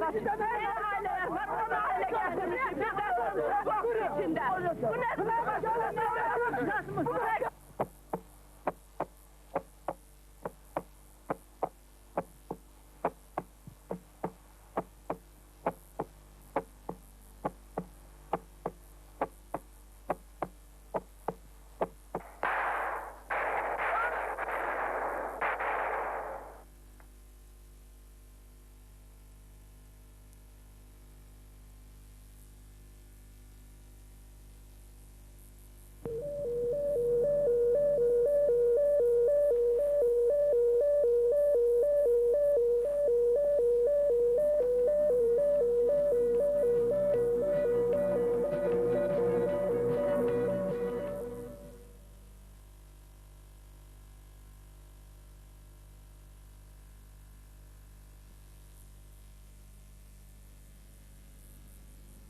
Bakıda her aileler var, o da aile gelmişim. Bir de bu içinde. Bu ne?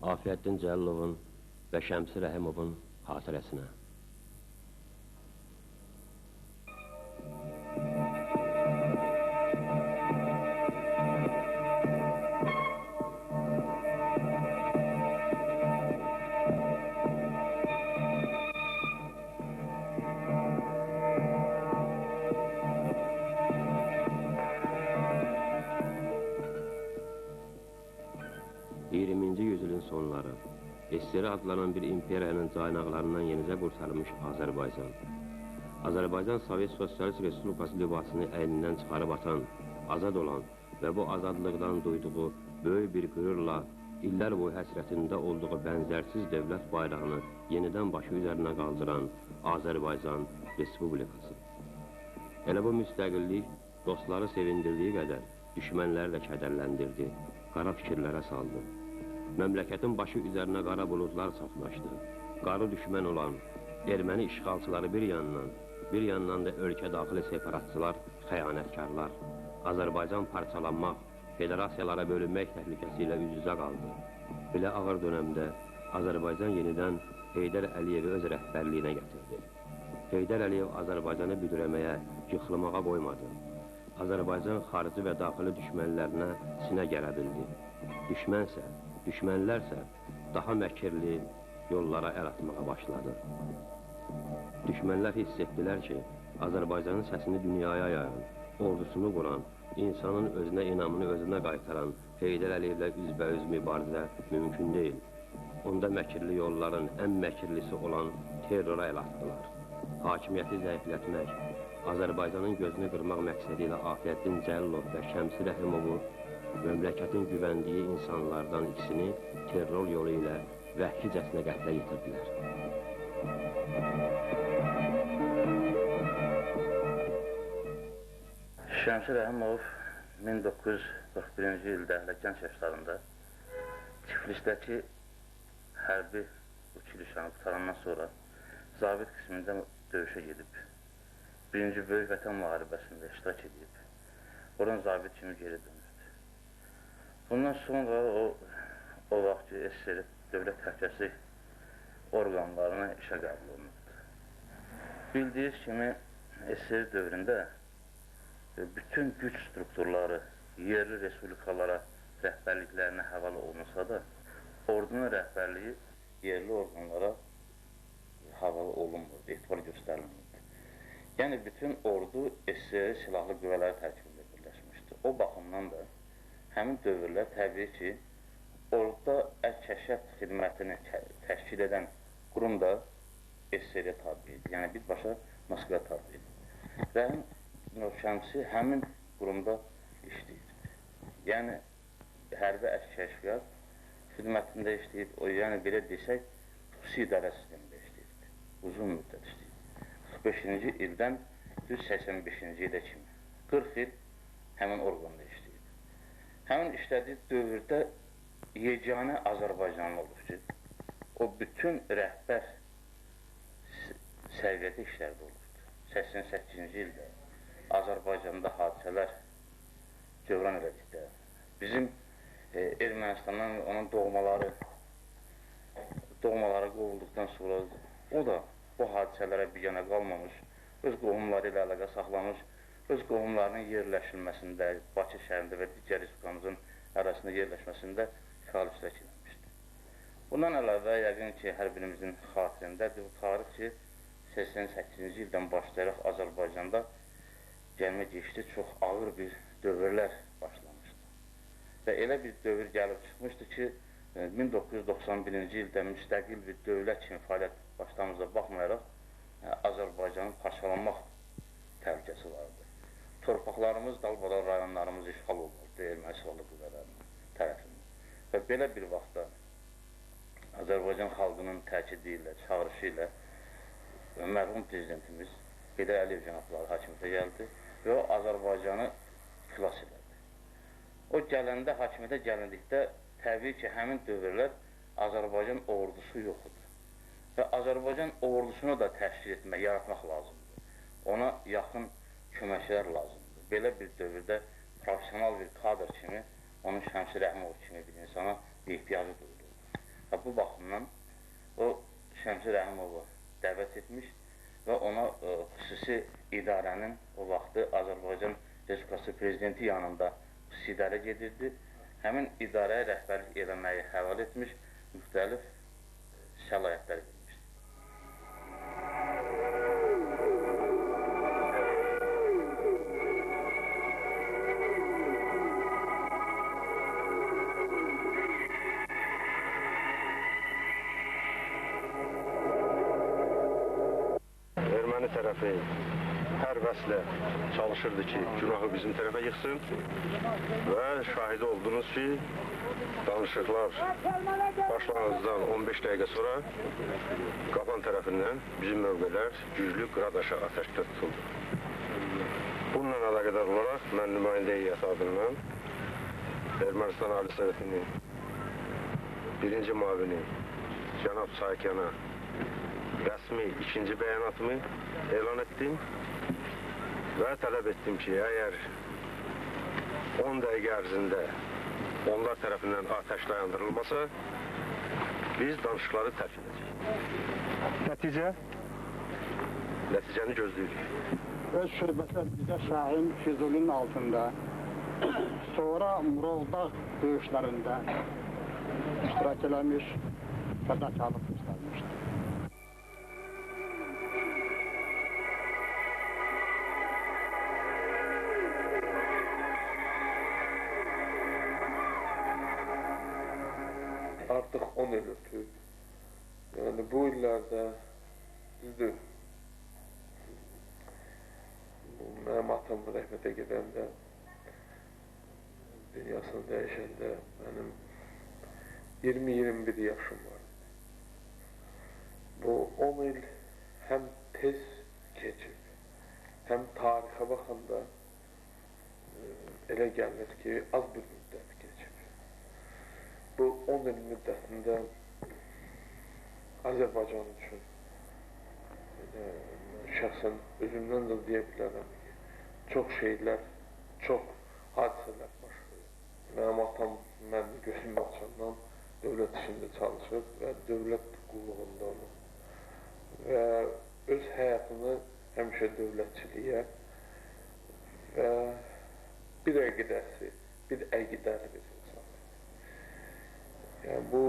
Afiyettin Cəllovun və Şəmsi Rəhimovun xatirəsinə. Sonları, SSR adlanan bir imperiyanın caynaqlarından yenicə qurtarılmış Azərbaycan. Azərbaycan Sovet Sosialist Respublikası libasını əynindən çıxarıb atan, azad olan və bu azadlıqdan duyduğu böyük bir qürurla illər boyu həsrətində olduğu bənzərsiz dövlət bayrağını yenidən başı üzərinə qaldıran Azərbaycan Respublikası. Elə bu müstəqillik dostları sevindirdiyi qədər düşmənləri də kədərləndirdi, qara fikirlərə saldı. Məmləkətin başı üzərinə qara buludlar çaxnaşdı. Qarı düşmən olan erməni işğalçıları bir yandan da ölkə daxili separatçılar, xəyanətkarlar. Azərbaycan parçalanmaq, federasiyalara bölünmək təhlükəsi ilə üz-üzə qaldı. Belə ağır dönəmdə Azərbaycan yenidən Heydər Əliyevi öz rəhbərliyinə gətirdi. Heydər Əliyev Azərbaycanı büdürəməyə, yıxılmağa qoymadı. Azərbaycan xarici və daxili düşmənlərinə sinə gələ bildi. Düşmənlərsə daha məkirli yollara əl atmağa başladı. Düşmənlər hiss etdilər ki, Azərbaycanın səsini dünyaya yayan, ordusunu quran, insanın özünə inamını özünə qaytaran Heydər Əliyevlə üzbəüz mübarizə mümkün deyil. Onda məkirli yolların ən məkirlisi olan terrora əl atdılar. Hakimiyyəti zəiflətmək, Azərbaycanın gözünü qırmaq məqsədi ilə Afiyettin Cəllov və Şəmsi Rəhimovu məmləkətin güvəndiyi insanlardan ikisini terror yolu ilə vəhşicəsinə qətlə yetirdilər. Şəmsi Rəhimov 1941-ci ildə gənc yaşlarında Tiflisdəki hərbi uçuluşunu qutarandan sonra zabit qismində döyüşə gedib. Birinci Böyük Vətən müharibəsində iştirak edib. Oradan zabit kimi geri dönüb. Bundan sonra o vaxt SSR dövlət təhlükəsizlik orqanlarına işə qəbul olunubdur. Bildiyiniz kimi SSR dövründə bütün güc strukturları yerli respublikalara rəhbərliklərinə həvalə olunsa da, ordunun rəhbərliyi yerli orqanlara həvalə olunmur, etibar göstərilmir. Yəni bütün ordu SSR silahlı qüvvələri tərkibində birləşmişdir. O baxımdan da həmin dövrlər təbii ki, orada kəşfiyyat xidmətini təşkil edən qurum da SSR-yə tabi idi. Yəni birbaşa Moskva tabi idi. Rəhim Şəmsi həmin qurumda işləyirdi. Yəni hərbi kəşfiyyat xidmətində işləyib, yəni belə desək, xüsusi idarə sistemində işləyirdi. Uzun müddət işləyirdi. 45-ci ildən 185-ci ilə kimi 40 il həmin orqanda işləyirdi. Həmin işlədiyi dövrdə yeganə Azərbaycanlı olub ki, o bütün rəhbər səviyyədə işlərdə olubdur. 88-ci ildə Azərbaycanda hadisələr cövran elədikdə, bizim Ermənistandan onun doğmaları qovulduqdan sonra o da bu hadisələrə bir yana qalmamış, öz qohumları ilə əlaqə saxlamış, öz qohumlarının yerləşilməsində, Bakı şəhərində və digər respublikamızın arasında yerləşməsində fəal iştirak edilmişdir. Bundan əlavə, yəqin ki, hər birimizin xatirindədir bu tarix ki, 88-ci ildən başlayaraq Azərbaycanda gəlmə-geçişdə çox ağır bir dövrlər başlamışdı. Və elə bir dövr gəlib çıxmışdı ki, 1991-ci ildə müstəqil bir dövlət kimi fəaliyyət başlamamıza baxmayaraq, Azərbaycanın parçalanmaq təhlükəsi vardı. Torpaqlarımız, dalbadal rayonlarımız işğal olunurdu erməni silahlı qüvvələrinin tərəfindən. Və belə bir vaxtda Azərbaycan xalqının təkidi ilə, çağırışı ilə mərhum prezidentimiz Heydər Əliyev cənabları hakimiyyətə gəldi və o Azərbaycanı xilas elədi. O gələndə, hakimiyyətə gəlindikdə təbii ki, həmin dövrlər Azərbaycan ordusu yox idi. Və Azərbaycan ordusunu da təşkil etmək, yaratmaq lazımdır. Ona yaxın köməkçilər lazımdır. Belə bir dövrdə profesional bir kadr kimi, onun Şəmsi Rəhimov kimi bir insana ehtiyacı duyulur. Və bu baxımdan o Şəmsi Rəhimovu dəvət etmiş və ona xüsusi idarənin o vaxtı Azərbaycan Respublikası Prezidenti yanında xüsusi idarə gedirdi. Həmin idarəyə rəhbərlik eləməyi həval etmiş, müxtəlif səlahiyyətlər verilmişdir. Erməni tərəfi hər vəslə çalışırdı ki, günahı bizim tərəfə yıxsın və şahidi oldunuz ki, danışıqlar başlanğıcdan 15 dəqiqə sonra Qaban tərəfindən bizim mövqelər güclü qıradaşa atəşdə tutuldu. Bununla əlaqədar olaraq mən nümayəndə heyəti adından Ermənistan Ali Sovetinin birinci mavini cənab Saykana rəsmi ikinci bəyanatımı elan etdim və tələb etdim ki, əgər 10 dəqiqə ərzində onlar tərəfindən atəş dayandırılmasa, biz danışıqları tərk edəcəyik. Nəticə? Nəticəni gözləyirik. Öz şöbəsə bizə Şahin Füzulinin altında, sonra Murovdağ döyüşlərində iştirak eləmiş, fədakarlıq göstərmişdir. Artıq 10 il ötüb. Yəni bu illərdə düzdür. Mənim atam rəhmətə gedəndə, dünyasını dəyişəndə mənim 20-21 yaşım var. Bu 10 il həm tez keçib, həm tarixə baxanda elə gəlir ki, az bir müddət keçib. Bu 10 il müddətində Azərbaycan üçün şəxsən özümdən də deyə bilərəm ki, çox şeylər, çox hadisələr baş verir. Mənim atam mən gözüm açandan dövlət işində çalışıb və dövlət qulluğunda olub. Və öz həyatını həmişə dövlətçiliyə və bir əqidəsi, bir əqidəli bir insan. Yəni bu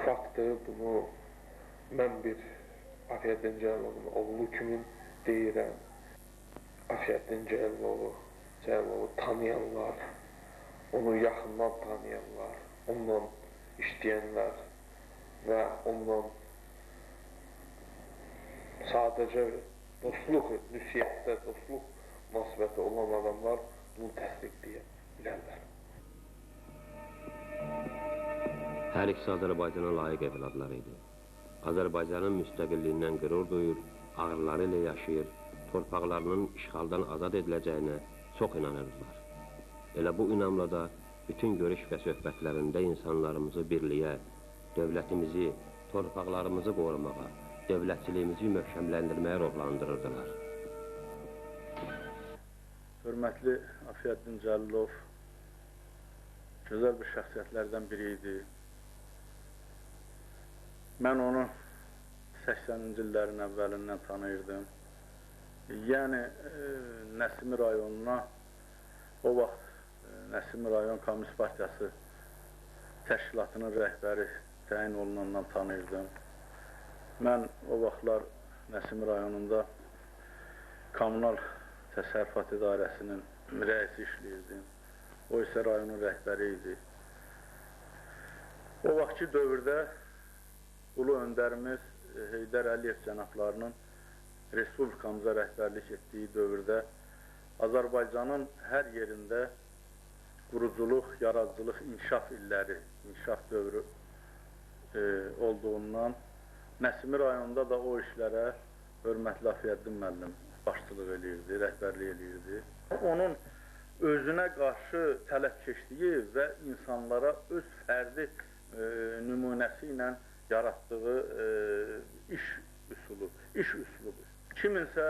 faktı, bunu mən bir Afiyəddin Cəllovun oğlu kimi deyirəm. Afiyəddin Cəllovu tanıyanlar, onu yaxından tanıyanlar, onunla işləyənlər və onunla sadəcə dostluq, nüsiyyətdə dostluq münasibəti olan adamlar bunu təsdiqləyə bilərlər. Hər ikisi Azərbaycana layiq evladlar idi. Azərbaycanın müstəqilliyindən qürur duyur, ağrıları ilə yaşayır, torpaqlarının işğaldan azad ediləcəyinə çox inanırdılar. Elə bu inamla da bütün görüş və söhbətlərində insanlarımızı birliyə, dövlətimizi, torpaqlarımızı qorumağa, dövlətçiliyimizi möhkəmləndirməyə ruhlandırırdılar. Hörmətli Afiyəddin Cəllov gözəl bir şəxsiyyətlərdən biri idi. Mən onu 80-ci illərin əvvəlindən tanıyırdım. Yəni, Nəsimi rayonuna o vaxt Nəsimi rayon Kommunist Partiyası təşkilatının rəhbəri təyin olunandan tanıyırdım. Mən o vaxtlar Nəsimi rayonunda Kommunal Təsərrüfat İdarəsinin rəisi işləyirdim. O isə rayonun rəhbəri idi. O vaxtki dövrdə Ulu Öndərimiz Heydər Əliyev cənablarının Respublikamıza rəhbərlik etdiyi dövrdə Azərbaycanın hər yerində quruculuq, yaradıcılıq, inkişaf illəri, inkişaf dövrü olduğundan Nəsimi rayonunda da o işlərə hörmətli Afiyəddin müəllim başçılıq eləyirdi, rəhbərlik eləyirdi. Onun özünə qarşı tələbkeşliyi və insanlara öz fərdi nümunəsi ilə yaratdığı iş üsulu. Kiminsə